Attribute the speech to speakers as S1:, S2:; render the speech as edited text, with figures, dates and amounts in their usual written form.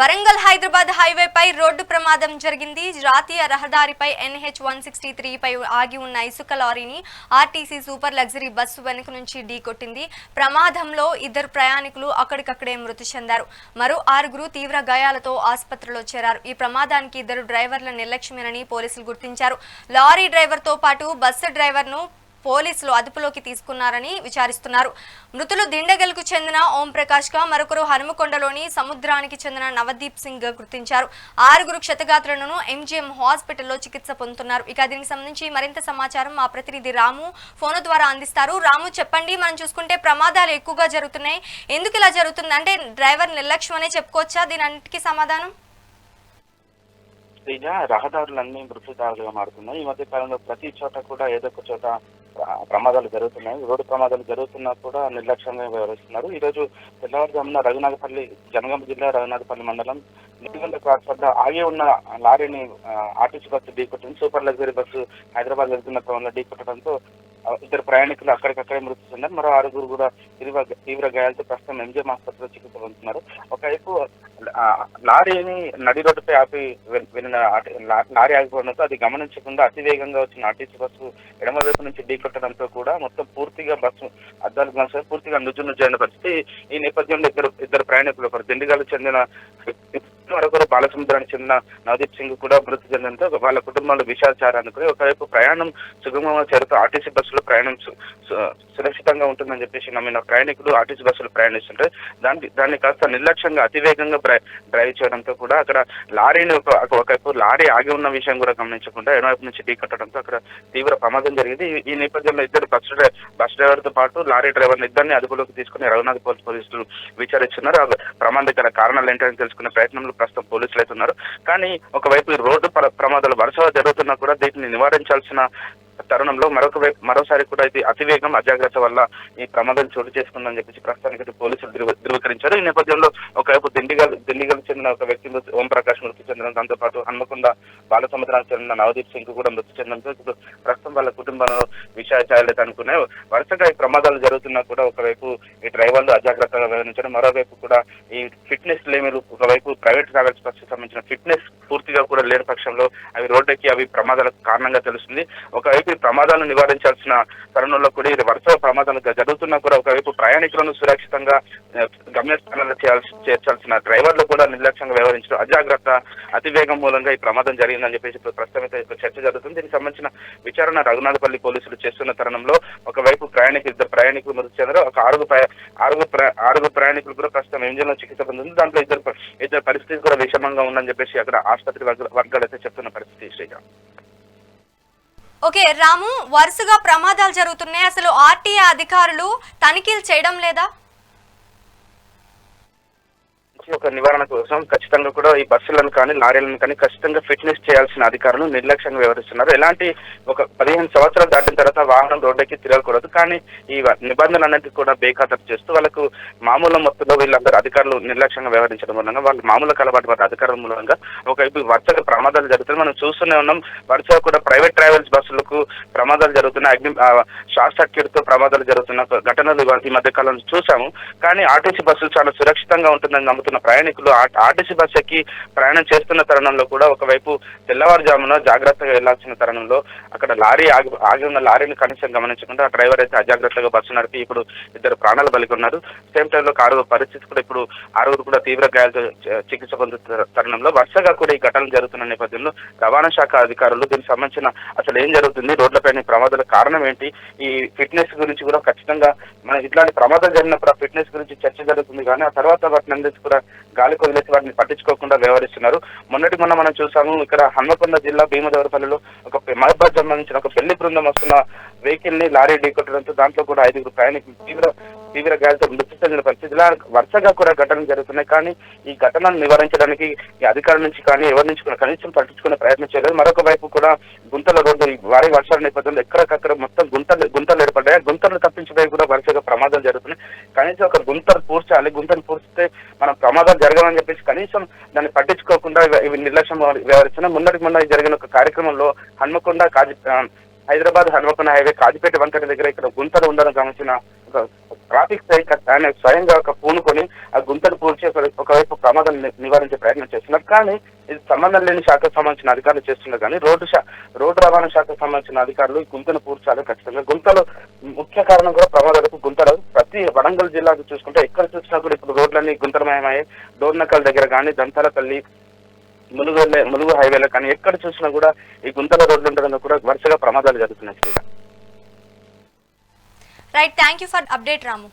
S1: Warangal Hyderabad హైవేపై road ప్రమాదం జరిగింది. జాతీయ రహదారిపై NH 163 పై ఆగి ఉన్న ఇసుక లారీని ఆర్టీసీ సూపర్ లగ్జరీ బస్సు వెనుక నుంచి ఢీకొట్టింది. ప్రమాదంలో 2 ప్రయాణికులు అక్కడికక్కడే మృతి చెందారు. మరో 6 తీవ్ర గాయాలతో ఆసుపత్రిలో చేరారు. ఈ ప్రమాదానికి 2 డ్రైవర్ల నిర్లక్ష్యమేనని పోలీసులు గుర్తించారు. లారీ డ్రైవర్తో పాటు బస్సు డ్రైవర్ను పోలీసులు అదుపులోకి తీసుకున్నారని విచారిస్తున్నారు. మృతులు దిండగల్కు చెందిన ఓం ప్రకాష్ గా, మరొకరు హనుమకొండలోని సముద్రానికి చెందిన నవదీప్ సింగ్ గుర్తించారు. 6 క్షతగాత్రులను MGM హాస్పిటల్లో చికిత్స పొందుతున్నారు. ఇక దీనికి సంబంధించి మరింత సమాచారం మా ప్రతినిధి రాము ఫోన్ ద్వారా అందిస్తారు. రాము, చెప్పండి, మనం చూసుకుంటే ప్రమాదాలు ఎక్కువగా జరుగుతున్నాయి. ఎందుకు ఇలా జరుగుతుంది? అంటే డ్రైవర్ నిర్లక్ష్యం అనే చెప్పుకోవచ్చా? దీని అన్నిటికీ సమాధానం
S2: రహదారులన్నీ మృత్యుదారులుగా మారుతున్నాయి. ఈ మధ్య కాలంలో ప్రతి చోట కూడా ఏదో ఒక చోట ప్రమాదాలు జరుగుతున్నాయి. రోడ్డు ప్రమాదాలు జరుగుతున్నా కూడా నిర్లక్ష్యంగా వ్యవహరిస్తున్నారు. ఈ రోజు తెల్లవారుజామున రఘునాథపల్లి, జనగామ జిల్లా రఘునాథపల్లి మండలం నిటిగొండ క్రాస్ వద్ద ఆగి ఉన్న లారీని ఆర్టీసీ బస్సు ఢీకొట్టింది. సూపర్ లగ్జరీ బస్సు హైదరాబాద్ వెళ్తున్న క్రమంలో ఢీకొట్టడంతో 2 ప్రయాణికులు అక్కడికక్కడే మృతి చెందారు. మరో 6 కూడా తీవ్ర గాయాలతో ప్రస్తుతం MGM ఆసుపత్రిలో చికిత్స పొందుతున్నారు. ఒకవైపు లారీని నడి రోడ్డుపై ఆపి వెళ్ళిన లారీ ఆగిపోవడంతో అది గమనించకుండా అతివేగంగా వచ్చిన ఆర్టీసీ బస్సు ఎడమ వైపు నుంచి ఢీకొట్టడంతో కూడా మొత్తం పూర్తిగా బస్సు అద్దాలు పూర్తిగా నుజ్జునుజ్జైన పరిస్థితి. ఈ నేపథ్యంలో ఇద్దరు ప్రయాణికులు, ఒకరు దిండిగల్ చెందిన మరొకరు బాలసముద్రానికి చెందిన నవదీప్ సింగ్ కూడా మృతి చెందడంతో వాళ్ళ కుటుంబాలు విషాదానికి ఒకవైపు ప్రయాణం సుగమంగా చేరుతూ ఆర్టీసీ బస్సులో ప్రయాణం సురక్షితంగా ఉంటుందని చెప్పేసి నమ్మిన ప్రయాణికులు ఆర్టీసీ బస్సులు ప్రయాణిస్తుంటే దాన్ని కాస్త నిర్లక్ష్యంగా అతివేగంగా డ్రైవ్ చేయడంతో కూడా అక్కడ లారీని ఒకవైపు లారీ ఆగి ఉన్న విషయం కూడా గమనించకుండా ఎడమవైపు నుంచి ఢీకొట్టడంతో అక్కడ తీవ్ర ప్రమాదం జరిగింది. ఈ నేపథ్యంలో 2 బస్ డ్రైవర్ తో పాటు లారీ డ్రైవర్ని ఇద్దరిని అదుపులోకి తీసుకుని రఘునాథ్ పోలీసులు విచారిస్తున్నారు. ప్రమాదకర కారణాలు ఏంటని తెలుసుకునే ప్రయత్నంలో ప్రస్తుతం పోలీసులు అయితే ఉన్నారు. కానీ ఒకవైపు రోడ్డు ప్రమాదాలు వరుసగా జరుగుతున్నా కూడా దీన్ని నివారించాల్సిన తరుణంలో మరోసారి కూడా ఇది అతివేగం, అజాగ్రత్త వల్ల ఈ ప్రమాదం చోటు చేసుకుందని చెప్పేసి ప్రస్తుతానికి పోలీసులు ధృవీకరించారు. ఈ నేపథ్యంలో ఒకవైపు దిండిగల్ చెందిన ఒక వ్యక్తి ఓం ప్రకాష్ మృతి చెందడం, దాంతో పాటు హన్మకొండ బాలసముద్రానికి చెందిన నవదీప్ సింగ్ కూడా మృతి చెందడంతో ఇప్పుడు ప్రస్తుతం వాళ్ళ కుటుంబంలో విషయాలు అనుకున్నాయి. వరుసగా ఈ ప్రమాదాలు జరుగుతున్నా కూడా ఒకవైపు ఈ డ్రైవర్లు అజాగ్రత్తగా వ్యవహరించడం, మరోవైపు కూడా ఈ ఫిట్నెస్ లేమిలు, ఒకవైపు ప్రైవేట్ ట్రావెల్స్ బస్సుకు సంబంధించిన ఫిట్నెస్ పూర్తిగా కూడా లేని పక్షంలో అవి రోడ్డుకి అవి ప్రమాదాలకు కారణంగా తెలుస్తుంది. ఒకవైపు ప్రమాదాలను నివారించాల్సిన తరుణంలో కూడా ఇది వరుస ప్రమాదాలు జరుగుతున్నా కూడా ఒకవైపు ప్రయాణికులను సురక్షితంగా గమ్యస్థానాలు చేర్చాల్సిన డ్రైవర్లు కూడా నిర్లక్ష్యంగా వ్యవహరించడం, అజాగ్రత్త, అతివేగం మూలంగా ఈ ప్రమాదం జరిగిందని చెప్పేసి ప్రస్తుతం అయితే చర్చ జరుగుతుంది. దీనికి సంబంధించిన విచారణ రఘునాథపల్లి పోలీసులు చేస్తున్న తరుణంలో ఒకవైపు 2 ప్రయాణికులు మృతి చెందారు. ఒక 6 ప్రయాణికులు కూడా ప్రస్తుతం ఎంజిన్లో చికిత్స పొందుతుంది. దాంట్లో ఇద్దరు పరిస్థితి కూడా విషమంగా ఉందని చెప్పేసి అక్కడ ఆసుపత్రి వర్గాలు అయితే చెప్తున్న పరిస్థితి. శ్రీజ,
S1: ఓకే రాము, వరుసగా ప్రమాదాలు జరుగుతున్నాయి. అసలు ఆర్టీఏ అధికారులు తనిఖీలు చేయడం లేదా?
S2: ఒక నివారణ కోసం ఖచ్చితంగా కూడా ఈ బస్సులను కానీ లారీలను కానీ ఖచ్చితంగా ఫిట్నెస్ చేయాల్సిన అధికారులు నిర్లక్ష్యంగా వ్యవహరిస్తున్నారు. ఎలాంటి ఒక 15 సంవత్సరాలు దాటిన తర్వాత వాహనం రోడ్డుకి తిరగకూడదు, కానీ ఈ నిబంధనలన్నింటినీ కూడా బేఖాతరు చేస్తూ వాళ్ళకు మామూలు మొత్తంలో వీళ్ళందరూ అధికారులు నిర్లక్ష్యంగా వ్యవహరించడం మూలంగా వాళ్ళు మామూలు అలవాటు పడ్డ అధికారుల మూలంగా ఒకవైపు వరుసగా ప్రమాదాలు జరుగుతున్నాయి. మనం చూస్తూనే ఉన్నాం. వరుసగా కూడా ప్రైవేట్ ట్రావెల్స్ బస్సులకు ప్రమాదాలు జరుగుతున్నాయి. షార్ట్ సర్క్యూట్ తో ప్రమాదాలు జరుగుతున్న ఘటనలు ఈ మధ్య కాలంలో చూసాము. కానీ ఆర్టీసీ బస్సులు చాలా సురక్షితంగా ఉంటుందని నమ్ముతున్న ప్రయాణికులు ఆర్టీసీ బస్ ఎక్కి ప్రయాణం చేస్తున్న తరుణంలో కూడా ఒకవైపు తెల్లవారుజామున జాగ్రత్తగా వెళ్లాల్సిన తరుణంలో అక్కడ లారీ ఆగి ఉన్న లారీని కనీసం గమనించకుండా ఆ డ్రైవర్ అయితే అజాగ్రత్తగా బస్సు నడిపి ఇప్పుడు 2 ప్రాణాలు బలికొన్నారు. సేమ్ టైంలో 6 పరిస్థితి కూడా ఇప్పుడు 6 కూడా తీవ్ర గాయాలతో చికిత్స పొందుతున్న తరుణంలో వరుసగా కూడా ఈ ఘటనలు జరుగుతున్న నేపథ్యంలో రవాణా శాఖ అధికారులు దీనికి సంబంధించిన అసలు ఏం జరుగుతుంది, రోడ్లపైన ప్రమాదాల కారణం ఏంటి, ఈ ఫిట్నెస్ గురించి కూడా ఖచ్చితంగా మన ఇట్లాంటి ప్రమాదాలు జరిగినప్పుడు ఆ ఫిట్నెస్ గురించి చర్చ జరుగుతుంది. కానీ ఆ తర్వాత వాటిని అందరికీ కూడా గాలికి వదిలేసి వాటిని పట్టించుకోకుండా వ్యవహరిస్తున్నారు. మొన్న మనం చూసాము, ఇక్కడ హన్మకొండ జిల్లా భీమదేవరపల్లిలో ఒక మహబాద్ సంబంధించిన ఒక పెళ్లి బృందం వస్తున్న వెహికల్ ని లారీ ఢీకొట్టడంతో దాంట్లో కూడా 5 ప్రయాణికులు తీవ్ర గాయాలతో మృతి చెందిన పరిస్థితిలో వరుసగా కూడా ఘటనలు జరుగుతున్నాయి. కానీ ఈ ఘటనను నివారించడానికి ఈ అధికారుల నుంచి కానీ ఎవరి నుంచి కూడా కనీసం పట్టించుకునే ప్రయత్నం చేయలేదు. మరొక వైపు కూడా గుంతల రోడ్డు భారీ వర్షాల నేపథ్యంలో ఎక్కడికక్కడ మొత్తం గుంతలు ఏర్పడ్డాయి. గుంతలు తప్పించడానికి కూడా వరుసగా ప్రమాదాలు జరుగుతున్నాయి. కనీసం ఒక గుంతను పూడ్చాలి, గుంతను పూడ్చితే మనం ప్రమాదాలు జరగమని చెప్పేసి కనీసం దాన్ని పట్టించుకోకుండా ఇవి నిర్లక్ష్యం వ్యవహరిస్తున్నాయి. మొన్న జరిగిన ఒక కార్యక్రమంలో హన్మకొండ హైదరాబాద్ హన్మకొండ హైవే కాజిపేట వంకట దగ్గర ఇక్కడ గుంతలు ఉండడం గమనించిన ఒక ట్రాఫిక్ సైక్ ఆయన స్వయంగా ఒక పూనుకొని ఆ గుంతను పూడ్చి ఒకవైపు ప్రమాదం నివారించే ప్రయత్నం చేస్తున్నారు. కానీ ఇది సంబంధం లేని శాఖకు సంబంధించిన అధికారులు చేస్తున్నారు. కానీ రోడ్డు రవాణా శాఖకు సంబంధించిన అధికారులు ఈ గుంతను పూడ్చాలి ఖచ్చితంగా. గుంతలు ముఖ్య కారణం కూడా ప్రమాదాలకు గుంతలు. ప్రతి వరంగల్ జిల్లాకు చూసుకుంటే ఎక్కడ చూసినా కూడా ఇప్పుడు రోడ్లన్నీ గుంతలమయమయ్యాయి. డోర్నకల్ దగ్గర కానీ, దంతాలపల్లి, ములుగు హైవేలో కానీ ఎక్కడ చూసినా కూడా ఈ గుంతల రోడ్లు ఉండడంలో కూడా వరుసగా ప్రమాదాలు జరుగుతున్నాయి.
S1: Right, thank you for update Ramu.